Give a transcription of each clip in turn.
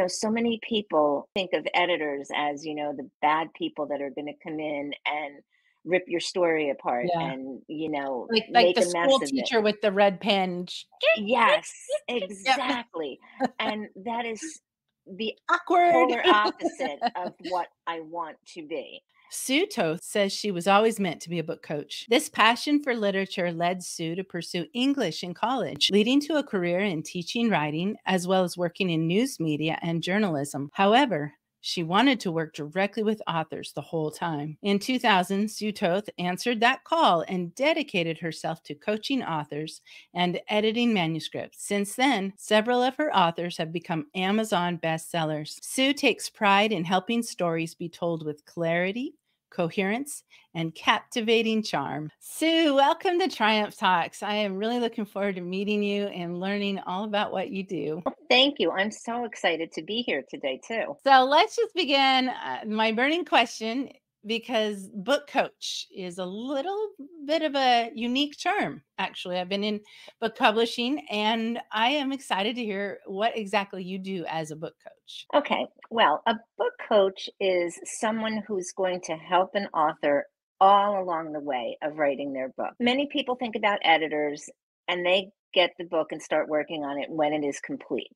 so many people think of editors as, the bad people that are going to come in and rip your story apart Yeah. and, Like make the a mess school of it. teacher with the red pen. Yes, Yep. exactly. And that is the Awkward. polar opposite of what I want to be. Sue Toth says she was always meant to be a book coach. This passion for literature led Sue to pursue English in college, leading to a career in teaching writing as well as working in news media and journalism. However, she wanted to work directly with authors the whole time. In 2000, Sue Toth answered that call and dedicated herself to coaching authors and editing manuscripts. Since then, several of her authors have become Amazon bestsellers. Sue takes pride in helping stories be told with clarity, coherence, and captivating charm. Sue, welcome to Triumph Talks. I am really looking forward to meeting you and learning all about what you do. Thank you. I'm so excited to be here today, too. So let's just begin. My burning question, because book coach is a little bit of a unique term. Actually, I've been in book publishing and I am excited to hear what exactly you do as a book coach. Okay, well, a book coach is someone who's going to help an author all along the way of writing their book. Many people think about editors and they get the book and start working on it when it is complete.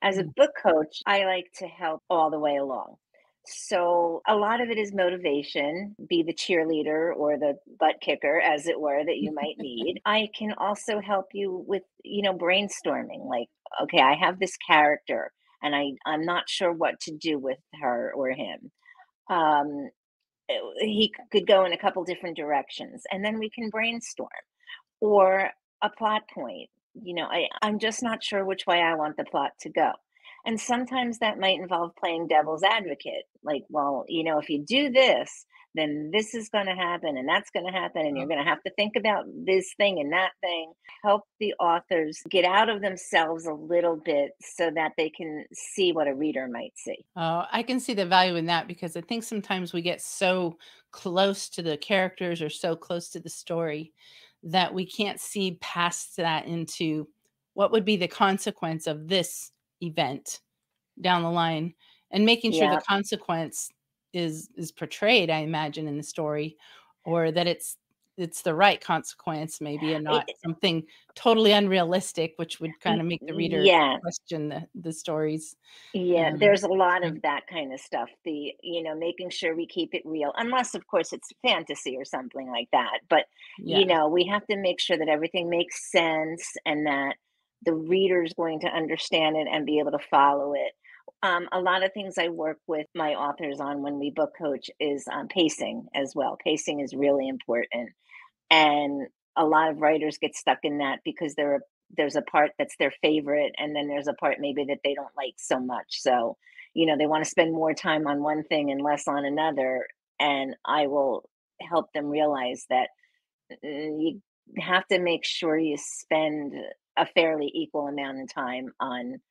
As a Mm. book coach, I like to help all the way along. So a lot of it is motivation, be the cheerleader or the butt kicker, as it were, that you might need. I can also help you with, brainstorming, like, okay, I have this character and I'm not sure what to do with her or him. Um, he could go in a couple different directions, and then we can brainstorm. Or a plot point. I'm just not sure which way I want the plot to go. And sometimes that might involve playing devil's advocate. Like, well, if you do this, then this is going to happen and that's going to happen. And you're going to have to think about this thing and that thing. Help the authors get out of themselves a little bit so that they can see what a reader might see. Oh, I can see the value in that because I think sometimes we get so close to the characters or so close to the story that we can't see past that into what would be the consequence of this event down the line, and making sure the Yeah. consequence is portrayed, I imagine, in the story, or that it's the right consequence maybe and not It, something totally unrealistic, which would kinda make the reader yeah. question the stories. Yeah, Um, there's a lot so of that kind of stuff. Making sure we keep it real, unless, of course, it's fantasy or something like that. But, yeah. we have to make sure that everything makes sense and that the reader's going to understand it and be able to follow it. A lot of things I work with my authors on when we book coach is pacing as well. Pacing is really important. And a lot of writers get stuck in that because there's a part that's their favorite, and then there's a part maybe that they don't like so much. So, they want to spend more time on one thing and less on another. And I will help them realize that you have to make sure you spend a fairly equal amount of time on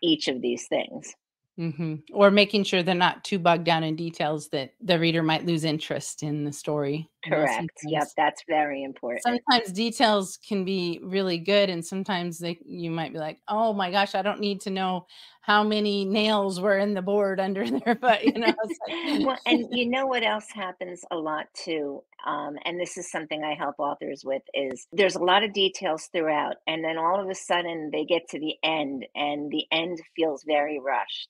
each of these things. Mhm. Or making sure they're not too bogged down in details that the reader might lose interest in the story. Correct. Yep, that's very important. Sometimes details can be really good, and sometimes you might be like, "Oh my gosh, I don't need to know how many nails were in the board under there," but, it's Well, like and you know what else happens a lot too, and this is something I help authors with, is there's a lot of details throughout, and then all of a sudden they get to the end, and the end feels very rushed.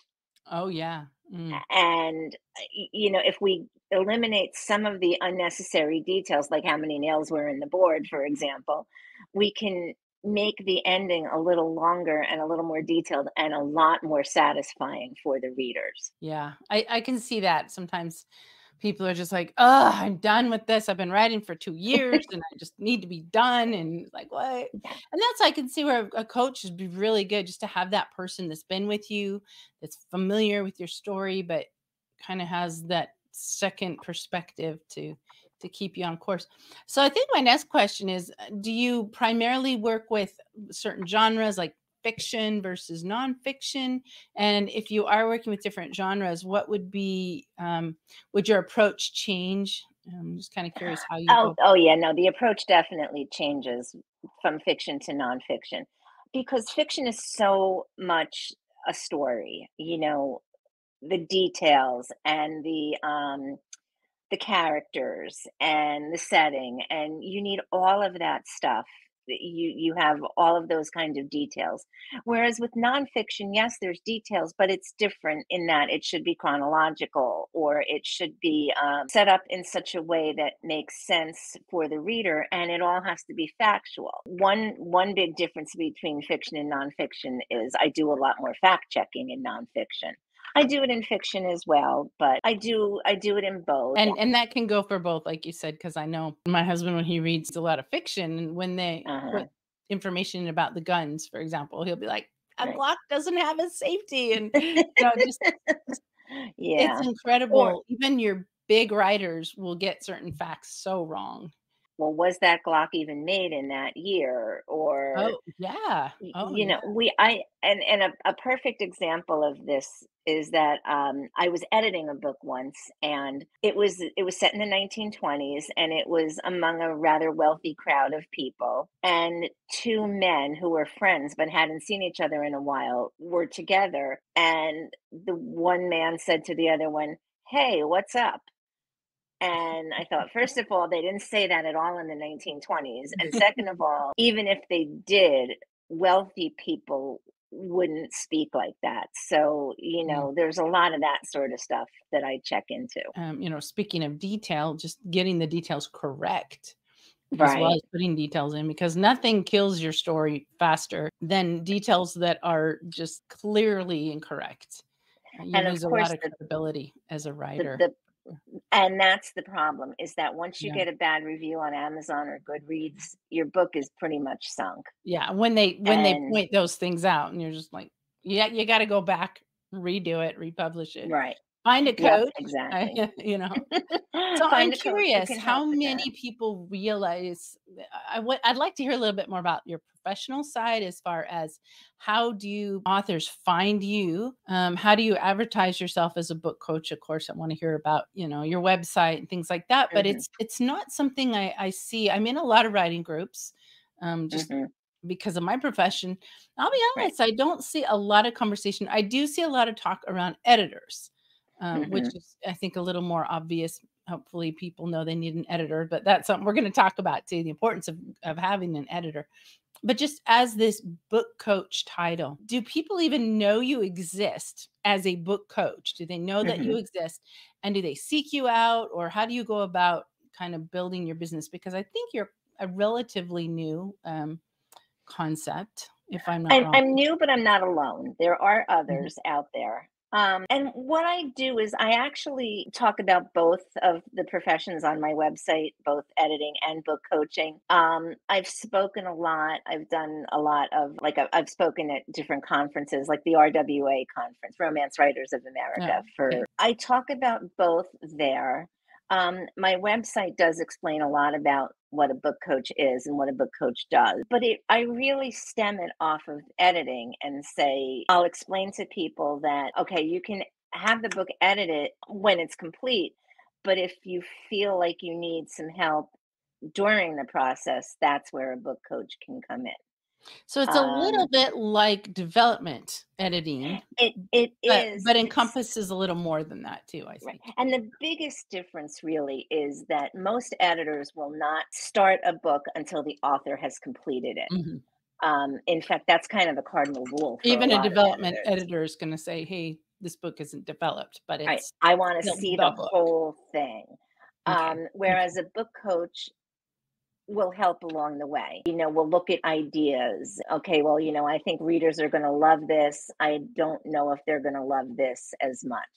Oh, yeah. Mm. And if we eliminate some of the unnecessary details, like how many nails were in the board, for example, we can make the ending a little longer and a little more detailed and a lot more satisfying for the readers. Yeah. I can see that sometimes people are just like, "Oh, I'm done with this. I've been writing for 2 years, and I just need to be done," and like, "What?" And that's I can see where a coach would be really good just to have that person that's been with you, that's familiar with your story, but kinda has that second perspective to keep you on course. So I think my next question is, do you primarily work with certain genres like fiction versus nonfiction? And if you are working with different genres, what would your approach change? I'm just kind of curious how you Oh, go. oh yeah, no, the approach definitely changes from fiction to nonfiction because fiction is so much. a story, the details and the characters and the setting, and you need all of that stuff. You have all of those kind of details. Whereas with nonfiction, yes, there's details, but it's different in that it should be chronological, or it should be set up in such a way that makes sense for the reader, and it all has to be factual. One big difference between fiction and nonfiction is I do a lot more fact checking in nonfiction. I do it in fiction as well, but I do it in both. And that can go for both, like you said, because I know my husband, when he reads a lot of fiction, and when they Uh-huh. put information about the guns, for example, he'll be like, "A Right. Glock doesn't have a safety," and, just it's Yeah. Or, incredible. Even your big writers will get certain facts so wrong. well, was that Glock even made in that year? Or, Oh, yeah. Oh, yeah. we I and a perfect example of this is that I was editing a book once, and it was set in the 1920s, and it was among a rather wealthy crowd of people, and two men who were friends but hadn't seen each other in a while were together, and the one man said to the other one, "Hey, what's up?" And I thought, first of all, they didn't say that at all in the 1920s. And second of all, even if they did, wealthy people wouldn't speak like that. So, Yeah. there's a lot of that sort of stuff that I check into. Speaking of detail, just getting the details correct as well Right. as putting details in, because nothing kills your story faster than details that are just clearly incorrect. You And of lose a lot course, of credibility as a the, writer. the, and that's the problem, is that once you Yeah. get a bad review on Amazon or Goodreads, your book is pretty much sunk. Yeah, when they And point those things out and you're just like, "Yeah, you gotta go back, redo it, republish it, right. find a Yep, coach," exactly. I you know? So I'm Find a coach who curious can help how with that. many people realize I'd like to hear a little bit more about your professional side as far as how do you authors find you? How do you advertise yourself as a book coach? Of course, I want to hear about, your website and things like that, but Hmm. it's not something I see. I'm in a lot of writing groups, just Hmm. because of my profession. I'll be Right. honest, I don't see a lot of conversation. I do see a lot of talk around editors, which Mhm. is, I think, a little more obvious. Hopefully, people know they need an editor, but that's something we're going to talk about too, the importance of having an editor. But just as this book coach title, do people even know you exist as a book coach? Do they know that you Mhm. exist? And do they seek you out? Or how do you go about kind of building your business? Because I think you're a relatively new concept, if I'm not wrong. I'm new, but I'm not alone. There are Mhm. others out there. And what I do is I actually talk about both of the professions on my website, both editing and book coaching. I've spoken a lot. I've done a lot of, like, I've spoken at different conferences, like the RWA conference, Romance Writers of America. Oh, okay. I talk about both there. My website does explain a lot about what a book coach is and what a book coach does, but I really stem it off of editing and say, I'll explain to people that, okay, you can have the book edited when it's complete, but if you feel like you need some help during the process, that's where a book coach can come in. So it's a little Um, bit like development editing, it is, but encompasses a little more than that too, I right. think. And the biggest difference really is that most editors will not start a book until the author has completed it. Mhm. In fact, that's kind of the cardinal rule for a Even a lot of development editors. editor is gonna say, "Hey, this book isn't developed," but Right. it's I want to still see the the book. whole thing. Okay, Whereas okay. a book coach will help along the way. We'll look at ideas. Okay, well, I think readers are going to love this. I don't know if they're going to love this as much.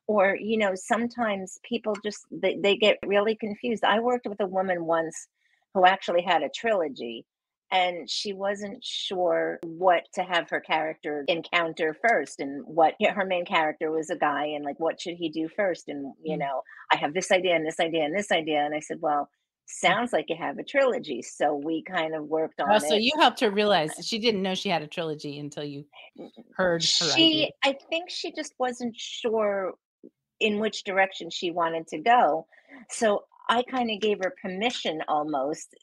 Or, sometimes people just they get really confused. I worked with a woman once who actually had a trilogy, and she wasn't sure what to have her character encounter first, and what, her main character was a guy, and like, what should he do first, and Mm, I have this idea and this idea and this idea. And I said, well, mm. sounds like you have a trilogy. So we kind of worked Oh, on so it. you helped her realize that she didn't know she had a trilogy until you heard her idea. I think she just wasn't sure in which direction she wanted to go. So I kind of gave her permission almost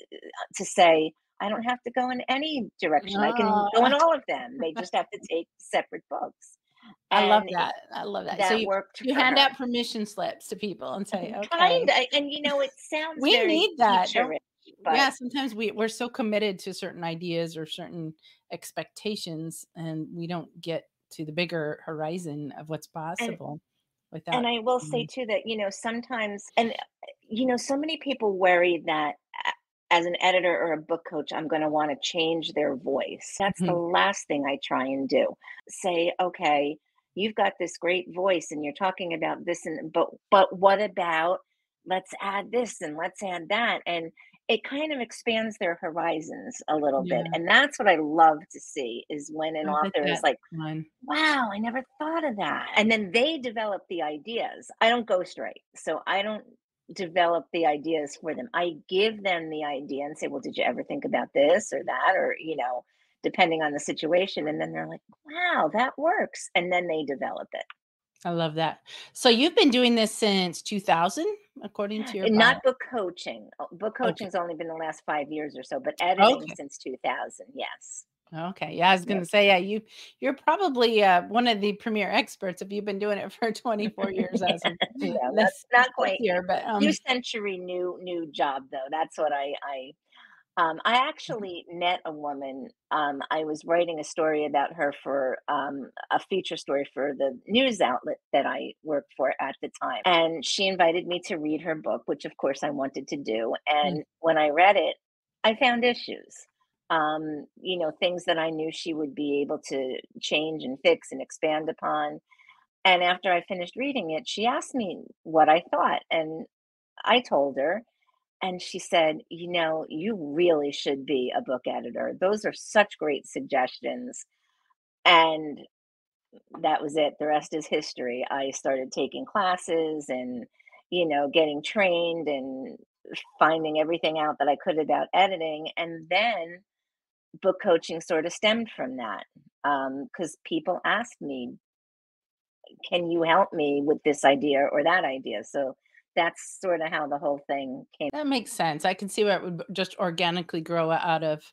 to say, I don't have to go in any direction. I can go in Oh, all of them. They just have to take separate books. I love And that. I love that. So that you worked you for hand her. out permission slips to people and say, "Okay." Kinda, and, it sounds We very need that, don't teacher-ish, but yeah, sometimes we're so committed to certain ideas or certain expectations, and we don't get to the bigger horizon of what's and possible and without I will say mm, too that, sometimes so many people worry that as an editor or a book coach, I'm going to want to change their voice. That's the mhm, last thing I try and do. Say, okay, you've got this great voice and you're talking about this and but what about let's add this and let's add that, and it kind of expands their horizons a little bit. yeah, And that's what I love to see is when an I bet author is that's like, fun. wow, I never thought of that. And then they develop the ideas. I don't ghostwrite. So I don't develop the ideas for them. I give them the idea and say, well, did you ever think about this or that? Or, depending on the situation. And then they're like, wow, that works. And then they develop it. I love that. So you've been doing this since 2000 according to your And bio? not book coaching. Book Okay. coaching's only been the last 5 years or so, but editing Okay. since 2000. Yes. Okay. Yeah, I was Yep. gonna say, yeah, you're probably, one of the premier experts if you've been doing it for 24 years as of No, not this quite. year, but, New century, new job though. That's what I actually met a woman. I was writing a story about her for a feature story for the news outlet that I worked for at the time. And she invited me to read her book, which of course I wanted to do. mm, And when I read it, I found issues. Things that I knew she would be able to change and fix and expand upon. And after I finished reading it, she asked me what I thought. And I told her, and she said, you really should be a book editor. Those are such great suggestions. And that was it. The rest is history. I started taking classes and, getting trained and finding everything out that I could about editing. And then book coaching sort of stemmed from that. Because people asked me, can you help me with this idea or that idea? So that's sort of how the whole thing came. that makes sense. I can see where it would just organically grow out of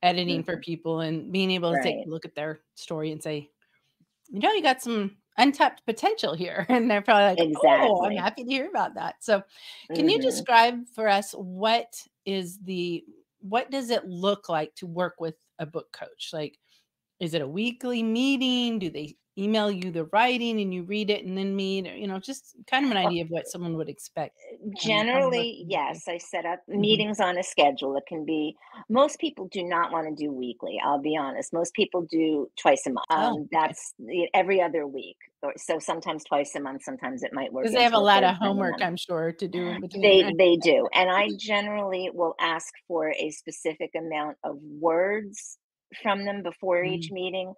editing for Mhm. people and being able to take Right. a look at their story and say, "You got some untapped potential here." And they're probably like, "Oh, I'm Exactly. happy to hear about that." So, can you Mhm. describe for us what does it look like to work with a book coach? Like, is it a weekly meeting? Do they email you the writing and you read it and then meet? Or, just kind of an Well, idea of what someone would expect and how to work generally, with you. yes, I set up Mhm. meetings on a schedule. It can be most people do not want to do weekly, I'll be honest. Most people do twice a month. Oh, okay. That's every other week. Or so sometimes twice a month, sometimes it might work Because they have a into a lot third of time a homework, month. I'm sure, to do in between, They right? they do. And I generally will ask for a specific amount of words from them before each Mm. meeting,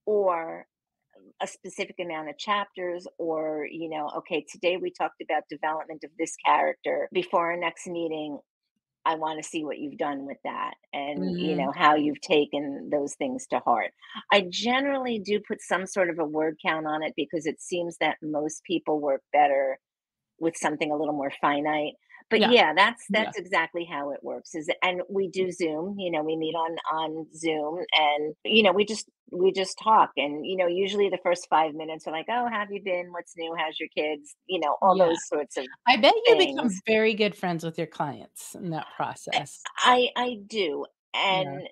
or a specific amount of chapters, or okay, today we talked about development of this character. Before our next meeting, I want to see what you've done with that, and Mhm. how you've taken those things to heart. I generally do put some sort of a word count on it because it seems that most people work better with something a little more finite. But Yeah, yeah, that's yeah. exactly how it works. And we do Zoom, we meet on Zoom, and we just talk. And usually the first 5 minutes are like, oh, have you been? What's new? How's your kids? All Yeah. those sorts of I bet you things. become very good friends with your clients in that process. I do. Yeah. And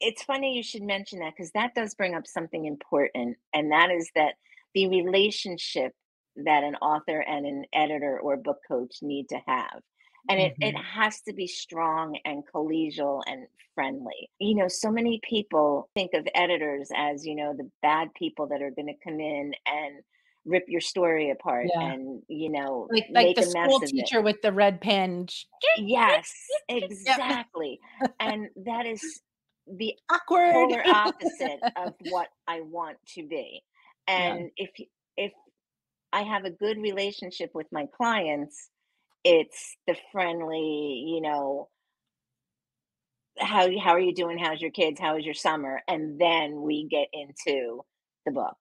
it's funny you should mention that because that does bring up something important, and that is that the relationship that an author and an editor or book coach need to have. And it Mhm. has to be strong and collegial and friendly. So many people think of editors as, the bad people that are going to come in and rip your story apart Yeah. and, Like make the a mess school of it. teacher with the red pen. Yes, Yep. exactly. And that is the Awkward. polar opposite of what I want to be. Yeah. And if I have a good relationship with my clients, it's the friendly, how are you doing? How's your kids? How was your summer? And then we get into the book.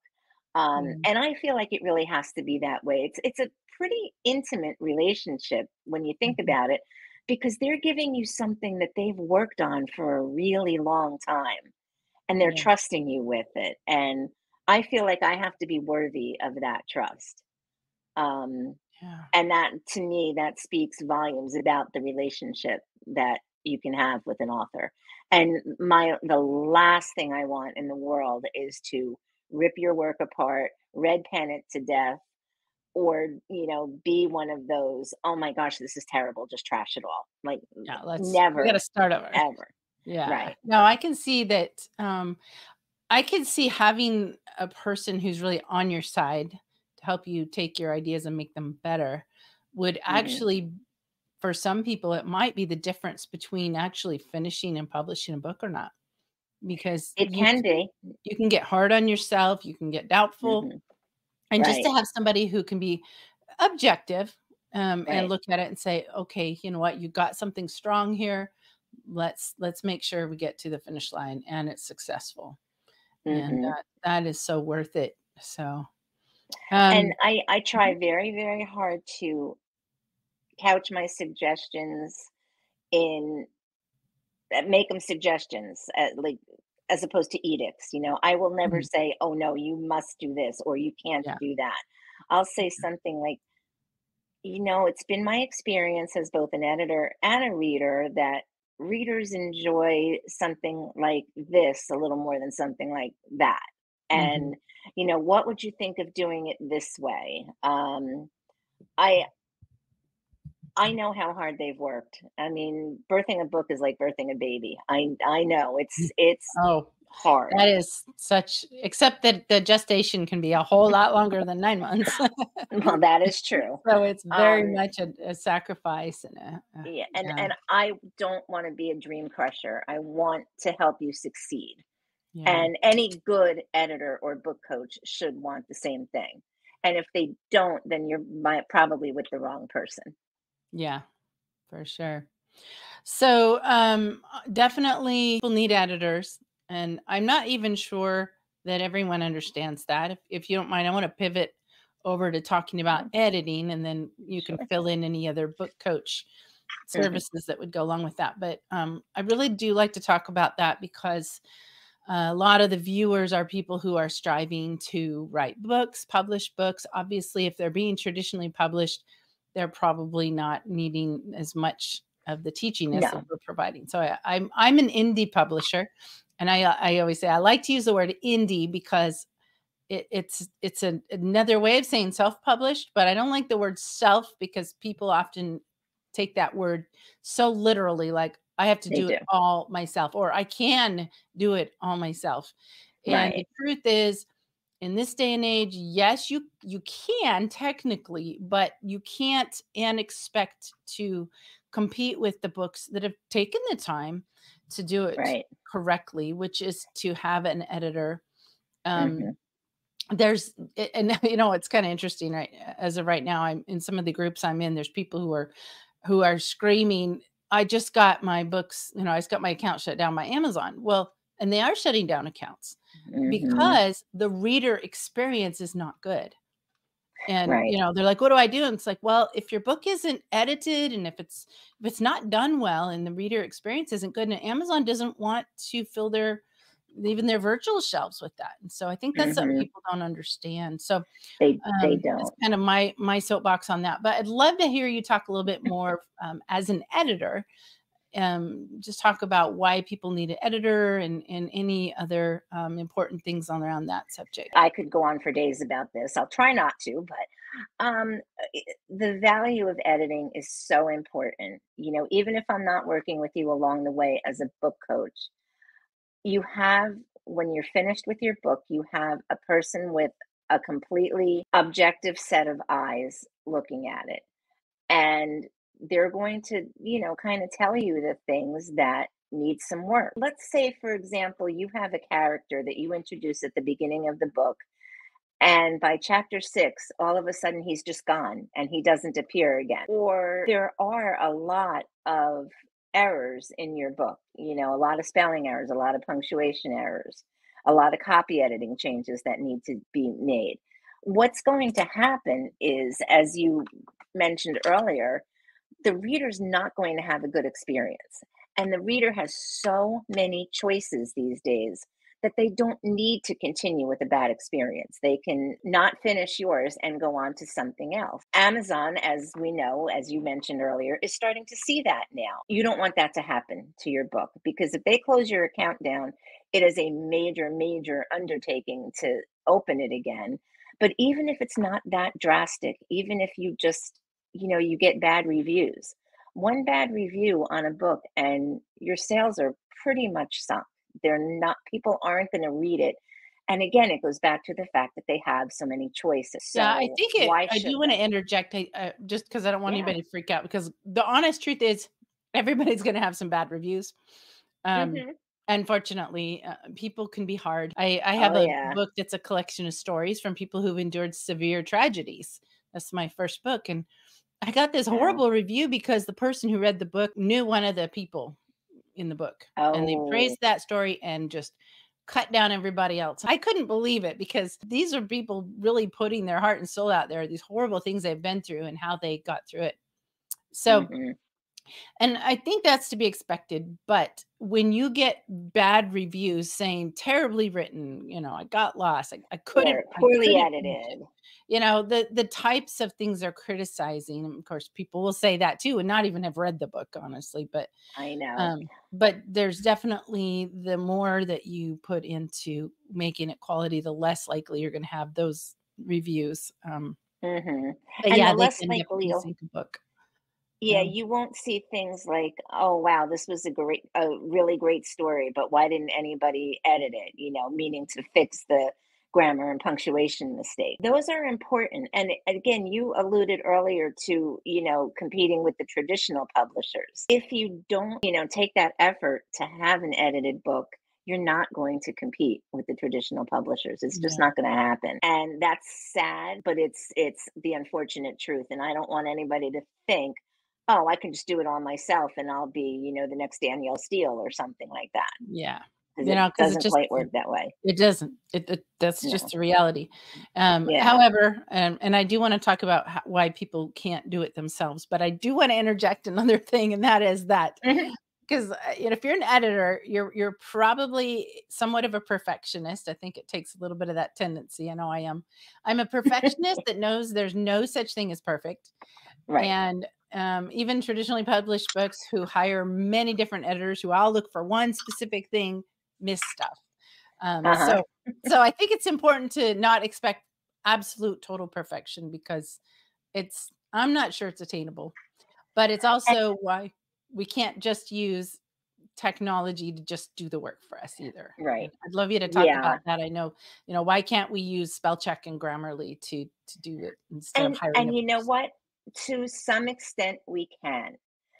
Yeah. And I feel like it really has to be that way. It's a pretty intimate relationship when you think Mhm. about it, because they're giving you something that they've worked on for a really long time, and they're Yeah. trusting you with it. And I feel like I have to be worthy of that trust. Um, Yeah. and that, to me, that speaks volumes about the relationship that you can have with an author. And the last thing I want in the world is to rip your work apart, red pen it to death, or be one of those, oh my gosh, this is terrible, just trash it all. Like, Yeah, we gotta never, start over. ever. Yeah. Right. No, I can see that, I can see having a person who's really on your side to help you take your ideas and make them better would Hmm. actually, for some people, it might be the difference between actually finishing and publishing a book or not. Because It can be. you can get hard on yourself, you can get doubtful, Hmm. and just to Right. have somebody who can be objective, and Right. look at it and say, "Okay, you know what? You got something strong here. Let's make sure we get to the finish line and it's successful." And Hmm. that is so worth it. So, And um I try Mhm. very, very hard to couch my suggestions in make them suggestions, like, as opposed to edicts. I will never Mhm. say, oh no, you must do this or you can't Yeah. do that. I'll say something like, it's been my experience as both an editor and a reader that readers enjoy something like this a little more than something like that. Mhm. And, what would you think of doing it this way? I I know how hard they've worked. I mean, birthing a book is like birthing a baby. I know it's Oh, hard. that is such except that the gestation can be a whole lot longer than 9 months. Well, that is true. So it's very Um, much a sacrifice and yeah, and yeah, and I don't want to be a dream crusher. I want to help you succeed. yeah, And any good editor or book coach should want the same thing. And if they don't, then you're probably with the wrong person. yeah, for sure. So, definitely people need editors, and I'm not even sure that everyone understands that. If you don't mind, I want to pivot over to talking about Sure. editing, and then you can Sure. fill in any other book coach Hmm. services that would go along with that. But I really do like to talk about that because a lot of the viewers are people who are striving to write books, publish books. Obviously, if they're being traditionally published, they're probably not needing as much of the teachiness that No. we're providing. So I'm an indie publisher, and I always say I like to use the word indie because it's another way of saying self-published, but I don't like the word self because people often take that word so literally, like I have to They do do. it all myself, or I can do it all myself. And the Right. truth is, in this day and age, yes, you can technically, but you can't and expect to compete with the books that have taken the time to do it Right. correctly, which is to have an editor. Um, Hmm. there's and it's kind of interesting, right? As of right now, I'm in some of the groups I'm in, there's people who are screaming, I just got my books, I just got my account shut down by Amazon. Well, and they are shutting down accounts Hmm. because the reader experience is not good. And Right. they're like, what do I do? And it's like, well, if your book isn't edited and if it's not done well and the reader experience isn't good, and Amazon doesn't want to fill their even their virtual shelves with that. And so I think that's something Hmm. people don't understand. So They that's don't. kind of my soapbox on that. But I'd love to hear you talk a little bit more as an editor. Just talk about why people need an editor and any other important things on around that subject. I could go on for days about this. I'll try not to, but the value of editing is so important. Even if I'm not working with you along the way as a book coach, you have, when you're finished with your book, you have a person with a completely objective set of eyes looking at it. And they're going to, kind of tell you the things that need some work. Let's say, for example, you have a character that you introduce at the beginning of the book, and by chapter 6, all of a sudden he's just gone and he doesn't appear again. Or there are a lot of errors in your book, a lot of spelling errors, a lot of punctuation errors, a lot of copy editing changes that need to be made. What's going to happen is, as you mentioned earlier, the reader's not going to have a good experience. And the reader has so many choices these days that they don't need to continue with a bad experience. They can not finish yours and go on to something else. Amazon, as we know, as you mentioned earlier, is starting to see that now. You don't want that to happen to your book because if they close your account down, it is a major, major undertaking to open it again. But even if it's not that drastic, even if you just, you get bad reviews, one bad review on a book and your sales are pretty much sunk. They're not, people aren't going to read it. And again, it goes back to the fact that they have so many choices. Yeah, I So think why I do should want to they? interject just because I don't want Yeah. anybody to freak out because the honest truth is everybody's going to have some bad reviews. Um, Hmm. Unfortunately, people can be hard. I have Oh, a yeah. book that's a collection of stories from people who've endured severe tragedies. That's my first book. And I got this Wow. horrible review because the person who read the book knew one of the people in the book, and they Oh, praised that story and just cut down everybody else. I couldn't believe it because these are people really putting their heart and soul out there, these horrible things they've been through and how they got through it. So, hmm, and I think that's to be expected, but when you get bad reviews saying terribly written, I got lost, I couldn't or I poorly couldn't finish it. edited. The types of things they're criticizing, and of course, people will say that too and not even have read the book, honestly, I know. but there's definitely the more that you put into making it quality, the less likely you're gonna have those reviews, Hmm. but And yeah, the they less can likely definitely you'll, sink a book. yeah, Yeah. you won't see things like, "Oh, wow, this was a really great story, but why didn't anybody edit it?" Meaning to fix the grammar and punctuation mistake. Those are important. And again, you alluded earlier to, competing with the traditional publishers. If you don't, take that effort to have an edited book, you're not going to compete with the traditional publishers. It's just Yeah. not going to happen. And that's sad, but it's the unfortunate truth. And I don't want anybody to think, oh, I can just do it all myself and I'll be, the next Danielle Steele or something like that. Yeah. Because it 'Cause it doesn't just quite work that way. it doesn't. It that's just No. the reality. Yeah. However, and I do wanna talk about why people can't do it themselves, but I do wanna interject another thing, and that is that Mhm. 'cause, if you're an editor, you're probably somewhat of a perfectionist. I think it takes a little bit of that tendency. I know I am. I'm a perfectionist that knows there's no such thing as perfect. Right. And, even traditionally published books who hire many different editors who all look for one specific thing, miss stuff. Um, Uh-huh. so so I think it's important to not expect absolute total perfection because I'm not sure it's attainable, but it's And also why we can't just use technology to just do the work for us either. right. And I'd love you to talk Yeah. about that. I know, why can't we use spell check and Grammarly to do it instead of hiring a And you know person? what? To some extent we can.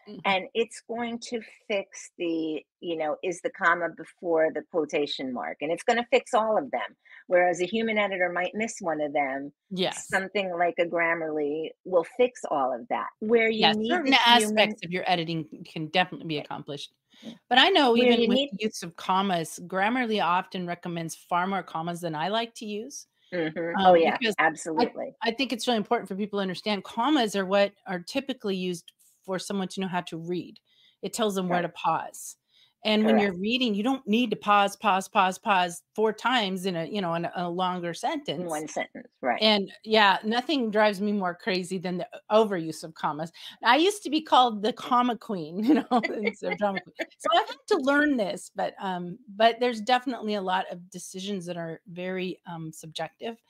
Mhm. And it's going to fix is the comma before the quotation mark, and it's going to fix all of them. Whereas a human editor might miss one of them, Yes. something like a Grammarly will fix all of that. Where you Yeah, need the certain human, aspects of your editing can definitely be accomplished. But I know where even you with need, the use of commas, Grammarly often recommends far more commas than I like to use, mhm. Oh yeah, because I absolutely. I think it's really important for people to understand commas are what are typically used for someone to know how to read. It tells them where to Right. pause. And when Correct. you're reading, you don't need to pause, pause, pause, pause 4 times in a longer In sentence. one sentence. Right. And yeah, nothing drives me more crazy than the overuse of commas. I used to be called the comma queen, instead of drama queen. So I've had to learn this, but there's definitely a lot of decisions that are very subjective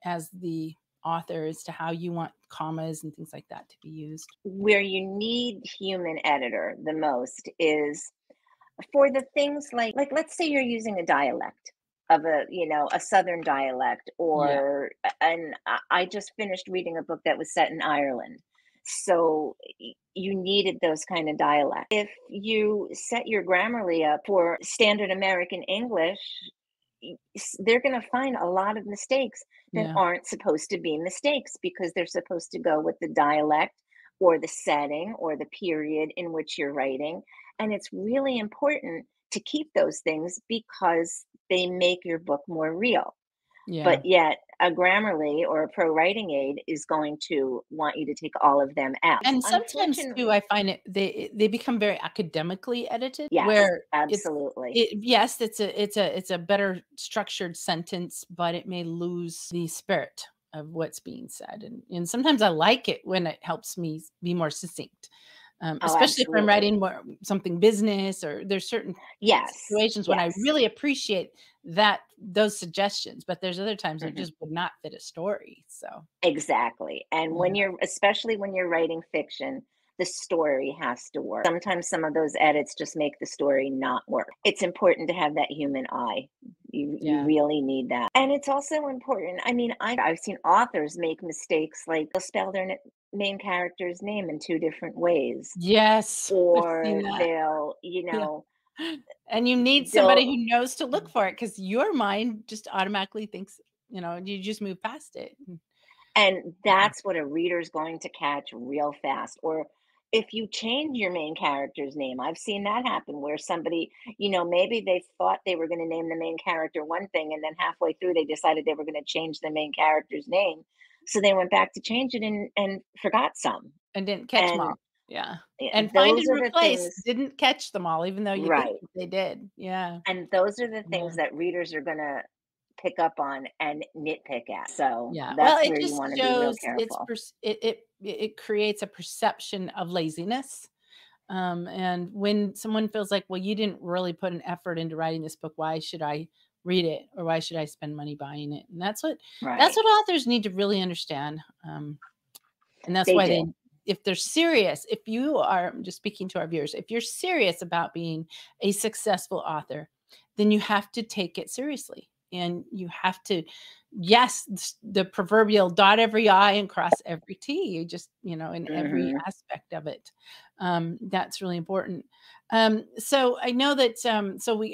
as the author as to how you want commas and things like that to be used. Where you need human editor the most is for the things like let's say you're using a dialect of a southern dialect, Yeah. or and I just finished reading a book that was set in Ireland. So you needed those kind of dialect. If you set your Grammarly up for standard American English, they're going to find a lot of mistakes that Yeah. aren't supposed to be mistakes because they're supposed to go with the dialect or the setting or the period in which you're writing. And it's really important to keep those things because they make your book more real. Yeah. But yet a Grammarly or a pro writing aid is going to want you to take all of them out. And sometimes too, Unfortunately, I find they become very academically edited yes, where absolutely. yes, it's a better structured sentence, but it may lose the spirit of what's being said. And sometimes I like it when it helps me be more succinct. Oh, Especially if I'm absolutely. writing more something business or there's certain Yes, situations when I yes. really appreciate those suggestions, but there's other times it Mhm. just would not fit a story. So, Exactly, and when yeah. you're especially when you're writing fiction, the story has to work. Sometimes some of those edits just make the story not work. It's important to have that human eye. You Yeah. really need that, and it's also important. I mean, I've seen authors make mistakes, like they'll spell their main character's name in 2 different ways, Yes, I've seen or that. they'll, Yeah. And you need somebody they'll who knows to look for it because your mind just automatically thinks, you just move past it. and Yeah. that's what a reader's going to catch real fast. Or if you change your main character's name, I've seen that happen where somebody, maybe they thought they were going to name the main character one thing, and then halfway through they decided they were going to change the main character's name. So they went back to change it and forgot some. And didn't catch them And all. Yeah. yeah, And find those and are the replace, things, didn't catch them all, even though you think right? that they did. Yeah. And those are the Yeah. things that readers are going to pick up on and nitpick at. So Yeah. Well, that's it where you just want to be real shows careful. it creates a perception of laziness. And when someone feels like, well, you didn't really put an effort into writing this book, why should I read it or why should I spend money buying it? And that's Right. what authors need to really understand. And that's They why do. if they're serious, if you are I'm just speaking to our viewers, if you're serious about being a successful author, then you have to take it seriously. And you have to, yes, the proverbial dot every I and cross every T. You just, in every Mhm. aspect of it. That's really important. So I know that,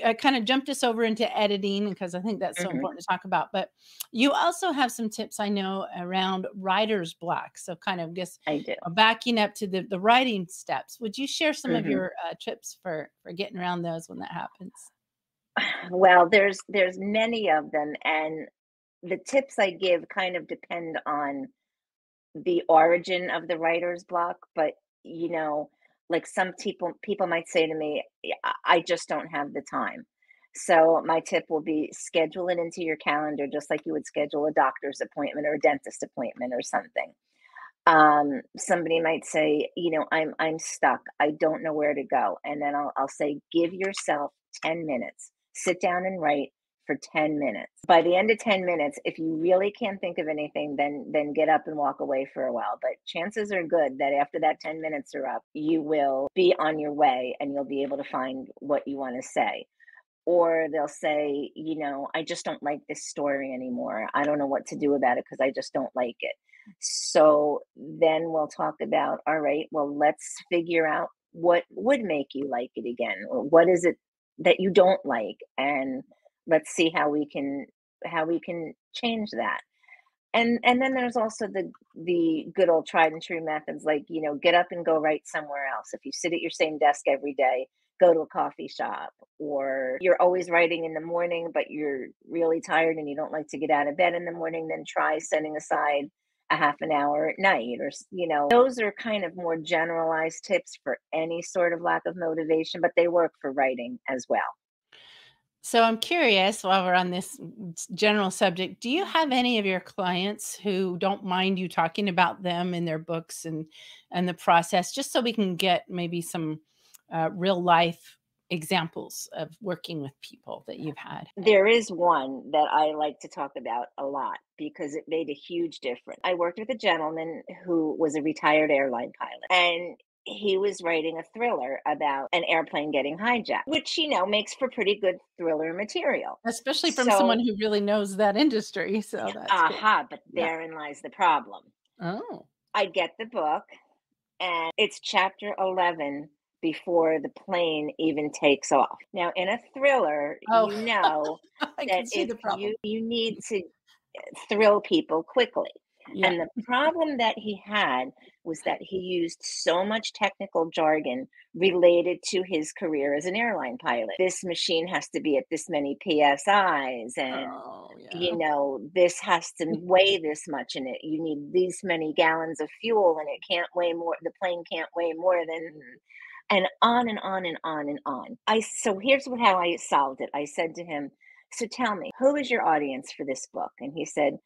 I kind of jumped us over into editing because I think that's so Mhm. important to talk about. But you also have some tips I know around writer's block. So kind of just I do. backing up to the writing steps. Would you share some of Mhm. your tips for getting around those when that happens? Well, there's many of them, and the tips I give kind of depend on the origin of the writer's block, but, you know, like some people might say to me, "Yeah, I just don't have the time." So my tip will be schedule it into your calendar just like you would schedule a doctor's appointment or a dentist appointment or something. Somebody might say, I'm stuck. I don't know where to go. And then I'll say, give yourself 10 minutes. Sit down and write for 10 minutes. By the end of 10 minutes, if you really can't think of anything, then get up and walk away for a while. But chances are good that after that 10 minutes are up, you will be on your way and you'll be able to find what you want to say. Or they'll say, I just don't like this story anymore. I don't know what to do about it because I just don't like it. So then we'll talk about, all right, well, let's figure out what would make you like it again. Or what is it that you don't like? And let's see how we can change that. And then there's also the good old tried and true methods, like, get up and go write somewhere else. If you sit at your same desk every day, go to a coffee shop. Or you're always writing in the morning but you're really tired and you don't like to get out of bed in the morning, then try setting aside a half an hour at night. Or those are kind of more generalized tips for any sort of lack of motivation, but they work for writing as well. So I'm curious, while we're on this general subject, do you have any of your clients who don't mind you talking about them in their books and the process, just so we can get maybe some real life examples of working with people that you've had? There is one that I like to talk about a lot because it made a huge difference. I worked with a gentleman who was a retired airline pilot, and he was writing a thriller about an airplane getting hijacked, which, makes for pretty good thriller material. Especially from someone So, who really knows that industry. So that's cool. aha, but Yeah. therein lies the problem. Oh. I get the book, and it's chapter 11 before the plane even takes off. Now, in a thriller, Oh, you know I that can see if the you problem. need to thrill people quickly. Yeah. And the problem that he had was that he used so much technical jargon related to his career as an airline pilot. This machine has to be at this many PSIs, and Oh, yeah. this has to weigh this much in it. You need these many gallons of fuel, and it can't weigh more. The plane can't weigh more than, and on and on and on and on. So here's how I solved it. I said to him, "So tell me, who is your audience for this book?" And he said,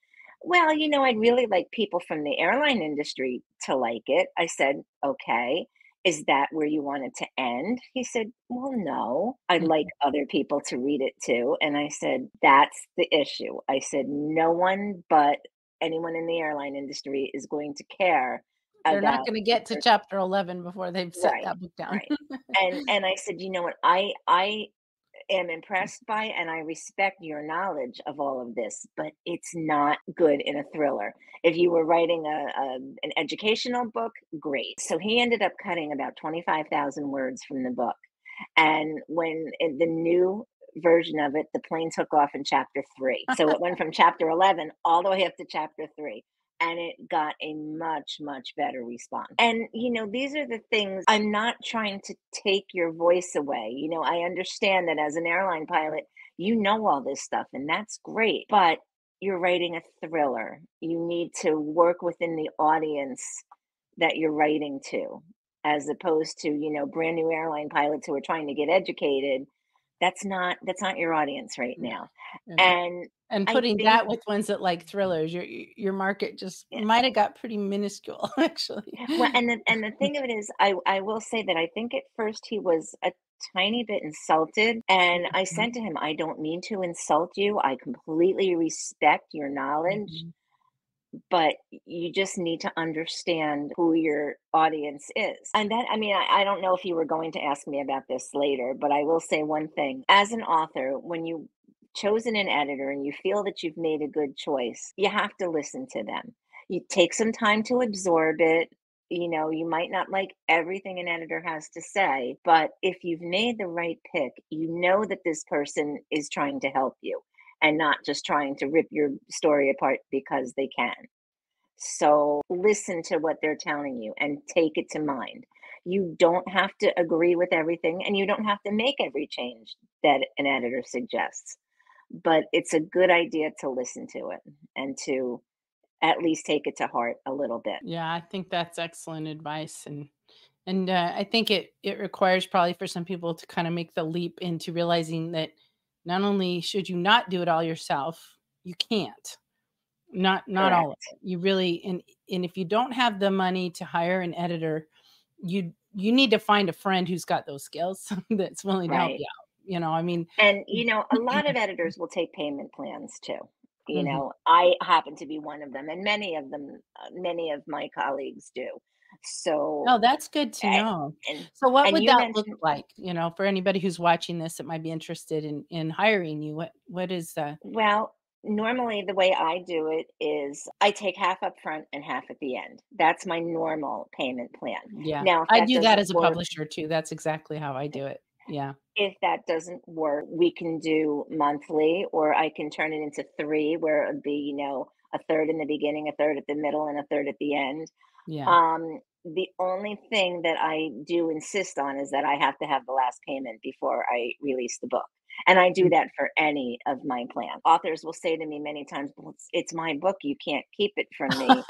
"Well, I'd really like people from the airline industry to like it." I said, "Okay. Is that where you want it to end?" He said, "Well, no. I'd like Mhm. other people to read it too." And I said, "That's the issue." I said, "No one but anyone in the airline industry is going to care They're not about gonna the get to person." chapter 11 before they've set Right, that book down. right. And I said, "You know what? I am impressed by and I respect your knowledge of all of this, but it's not good in a thriller. If you were writing an educational book, great." So he ended up cutting about 25,000 words from the book. And when in the new version of it, the plane took off in chapter 3. So it went from chapter 11 all the way up to chapter 3. And it got a much, much better response. And, these are the things. I'm not trying to take your voice away. I understand that as an airline pilot, you know all this stuff, and that's great. But you're writing a thriller. You need to work within the audience that you're writing to, as opposed to, brand new airline pilots who are trying to get educated. That's not your audience right No, now. and And and I putting think, that with ones that like thrillers, your market just yeah. might have got pretty minuscule, actually. Well, and the thing of it is, I will say that I think at first he was a tiny bit insulted, and I Mhm, said to him, "I don't mean to insult you. I completely respect your knowledge, mhm. but you just need to understand who your audience is." And that, I mean, I don't know if you were going to ask me about this later, but I will say one thing. As an author, when you chosen an editor and you feel that you've made a good choice, you have to listen to them. You take some time to absorb it. You might not like everything an editor has to say, but if you've made the right pick, you know that this person is trying to help you and not just trying to rip your story apart because they can. So listen to what they're telling you and take it to mind. You don't have to agree with everything and you don't have to make every change that an editor suggests, but it's a good idea to listen to it and to at least take it to heart a little bit. Yeah, I think that's excellent advice, and I think it requires probably for some people to kinda make the leap into realizing that not only should you not do it all yourself, you can't. Not all of Correct. it. You really and if you don't have the money to hire an editor, you need to find a friend who's got those skills that's willing to help Right. you out, I mean. And, a lot of editors will take payment plans too. Mhm. I happen to be one of them, and many of my colleagues do. So, Oh, that's good to a- know. and So what and would you that look mentioned, like, for anybody who's watching this that might be interested in hiring you? What is well, normally the way I do it is I take half up front and half at the end. That's my normal payment plan. yeah. Now, if I that do that doesn't as a work, publisher too. That's exactly how I do it. Yeah. we can do monthly, or I can turn it into three, where it would be, a third in the beginning, a third at the middle, and a third at the end. Yeah. The only thing that I do insist on is that I have to have the last payment before I release the book. And I do Mm. that for any of my plans. Authors will say to me many times, "Well, it's my book. You can't keep it from me."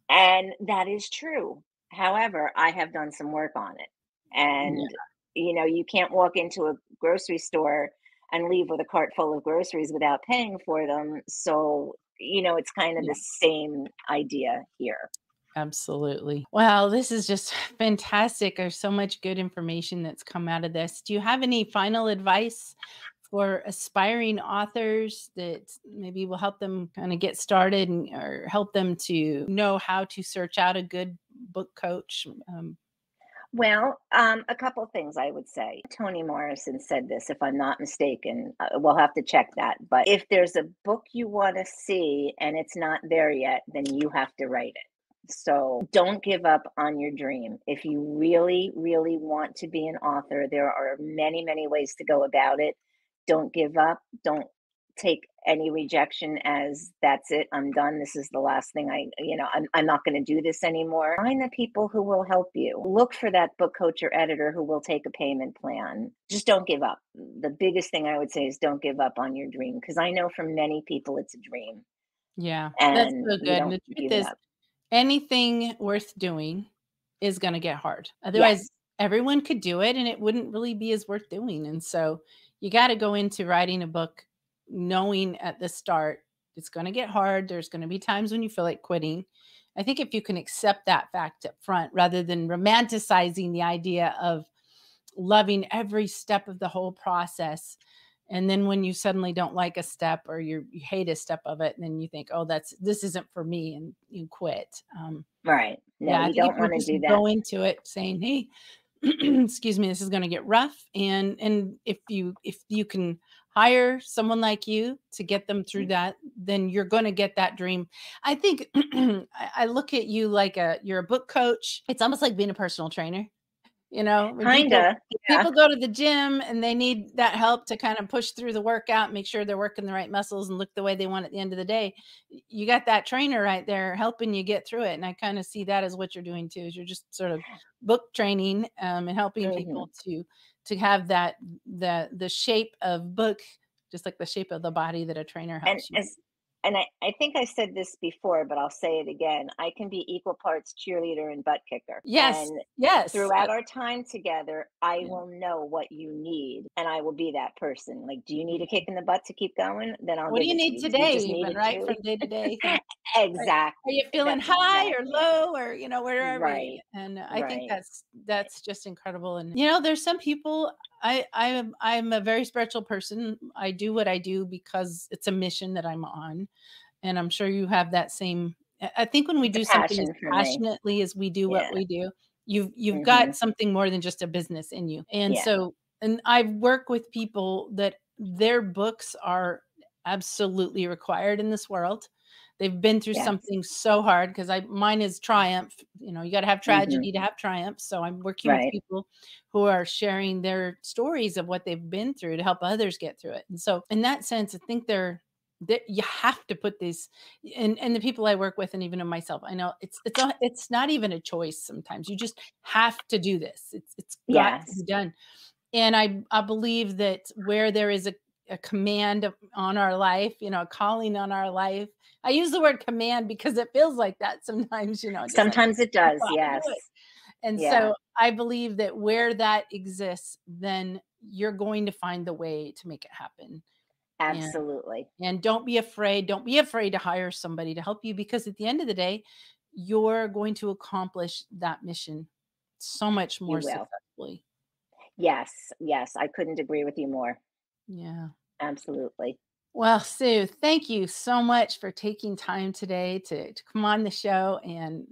And that is true. However, I have done some work on it. Yeah. And, you can't walk into a grocery store and leave with a cart full of groceries without paying for them. So, it's kind of Yeah. the same idea here. Absolutely. Well, this is just fantastic. There's so much good information that's come out of this. Do you have any final advice for aspiring authors that maybe will help them kind of get started or help them to know how to search out a good book coach? Well, a couple things I would say. Toni Morrison said this, if I'm not mistaken. We'll have to check that. But if there's a book you want to see and it's not there yet, then you have to write it. So don't give up on your dream. If you really, really want to be an author, there are many, many ways to go about it. Don't give up. Don't take any rejection as that's it, I'm done. This is the last thing I'm not going to do this anymore. Find the people who will help you. Look for that book coach or editor who will take a payment plan. Just don't give up. The biggest thing I would say is don't give up on your dream, because I know for many people it's a dream Yeah, that's and so you good, and don't the truth give it is up. anything worth doing is gonna get hard. Otherwise, Yes. everyone could do it, and it wouldn't really be as worth doing, and so you gotta go into writing a book knowing at the start it's gonna get hard, there's gonna be times when you feel like quitting. I think if you can accept that fact up front rather than romanticizing the idea of loving every step of the whole process, and then when you suddenly don't like a step or you hate a step of it, and then you think, "Oh, this isn't for me," and you quit. Right. No, Yeah, I you think if don't you want to just do that. go into it saying, "Hey, excuse me, this is gonna get rough," and if you can hire someone like you to get them through that, then you're gonna get that dream. I think I look at you like you're a book coach. It's almost like being a personal trainer. When people Kinda. Yeah. people go to the gym and they need that help to kind of push through the workout, make sure they're working the right muscles and look the way they want at the end of the day. You got that trainer right there helping you get through it. And I kind of see that as what you're doing too, is you're just sort of book training and helping Hmm. people to have that the shape of book, just like the shape of the body that a trainer And helps you. as and I think I said this before, but I'll say it again. I can be equal parts cheerleader and butt kicker. Yes, And yes. throughout our time together, I Yeah. will know what you need and I will be that person. Like, do you need a kick in the butt to keep going? Then I'll What do give you it to need you. Do you today just need even, a right? From cheerleader? day to day. Yeah. Are you Exactly. feeling That's high or exactly it. low or, where are we? Right. And I think Right. that's just incredible. And there's some people I'm a very spiritual person. I do what I do because it's a mission that I'm on. And I'm sure you have that same I think when we It's a do something as passion for me. passionately as we do what Yeah. we do, you've Hmm. got something more than just a business in you. And Yeah. so and I work with people that their books are absolutely required in this world. They've been through Yes. something so hard because I mine is triumph. You got to have Hmm. tragedy to have triumph. So I'm working with Right. people who are sharing their stories of what they've been through to help others get through it. And so in that sense, I think that you have to put these and the people I work with and even in myself, I know it's not even a choice sometimes. You just have to do this. It's got to be Yes. done. And I believe that where there is a command on our life, a calling on our life. I use the word command because it feels like that sometimes, just like Sometimes it you does. gotta do Yes. it. And Yeah. so I believe that where that exists, then you're going to find the way to make it happen. And Absolutely. and don't be afraid. Don't be afraid to hire somebody to help you because at the end of the day, you're going to accomplish that mission so much You more will. successfully. Yes. Yes. I couldn't agree with you more. Yeah. Absolutely. Well, Sue, thank you so much for taking time today to come on the show. And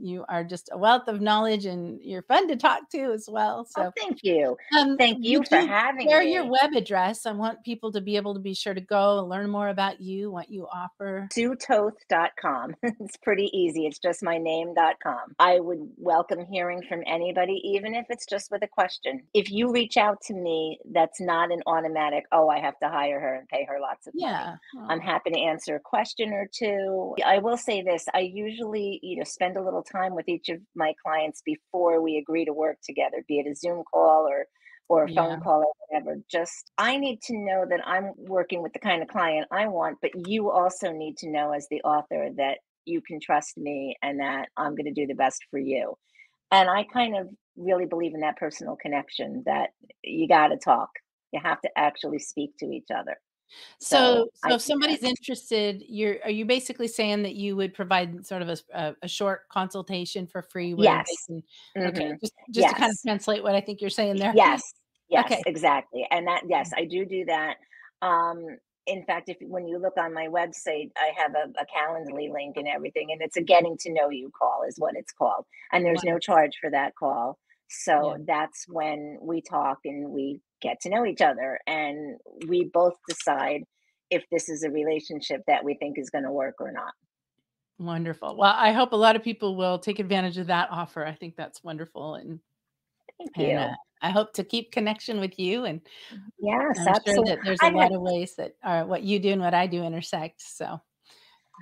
you are just a wealth of knowledge and you're fun to talk to as well. Oh, So, thank you. Thank you would for you having share your me. web address? I want people to be able to be sure to go and learn more about you, what you offer. SueToth.com. It's pretty easy. It's just my name.com. I would welcome hearing from anybody, even if it's just with a question. If you reach out to me, that's not an automatic, oh, I have to hire her and pay her lots of money. Yeah. I'm Oh, happy to answer a question or two. I will say this, I usually, spend a little time with each of my clients before we agree to work together, be it a Zoom call or a phone yeah. call or whatever. Just I need to know that I'm working with the kind of client I want, but you also need to know as the author that you can trust me and that I'm going to do the best for you. And I kind of really believe in that personal connection that you got to talk. You have to actually speak to each other. So So so I if somebody's interested, are you basically saying that you would provide sort of a short consultation for free where they yes. can okay, Hmm. just to kind of Yes. translate what I think you're saying there. Yes, yes, Okay. exactly, and that yes, I do that. Um, in fact, if when you look on my website, I have a Calendly link and everything, and it's a getting to know you call is what it's called, and there's no Wonderful. charge for that call. Yeah. So that's when we talk and we get to know each other, and we both decide if this is a relationship that we think is going to work or not. Wonderful. Well, I hope a lot of people will take advantage of that offer. I think that's wonderful Thank and you. I hope to keep connection with you, and Yes, I'm sure absolutely. that there's a lot of ways that are what you do and what I do intersect. So,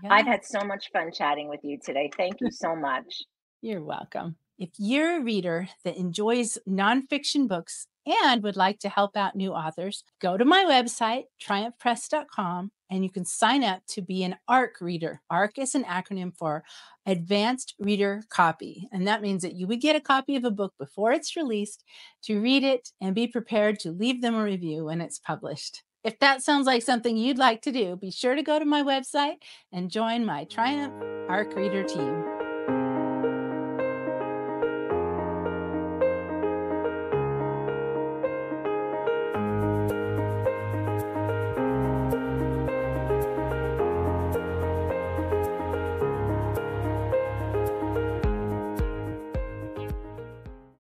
I've yeah. had so much fun chatting with you today. Thank you so much. You're welcome. If you're a reader that enjoys nonfiction books and would like to help out new authors, go to my website, triumphpress.com, and you can sign up to be an ARC reader. ARC is an acronym for Advanced Reader Copy. And that means that you would get a copy of a book before it's released to read it and be prepared to leave them a review when it's published. If that sounds like something you'd like to do, be sure to go to my website and join my Triumph ARC Reader team.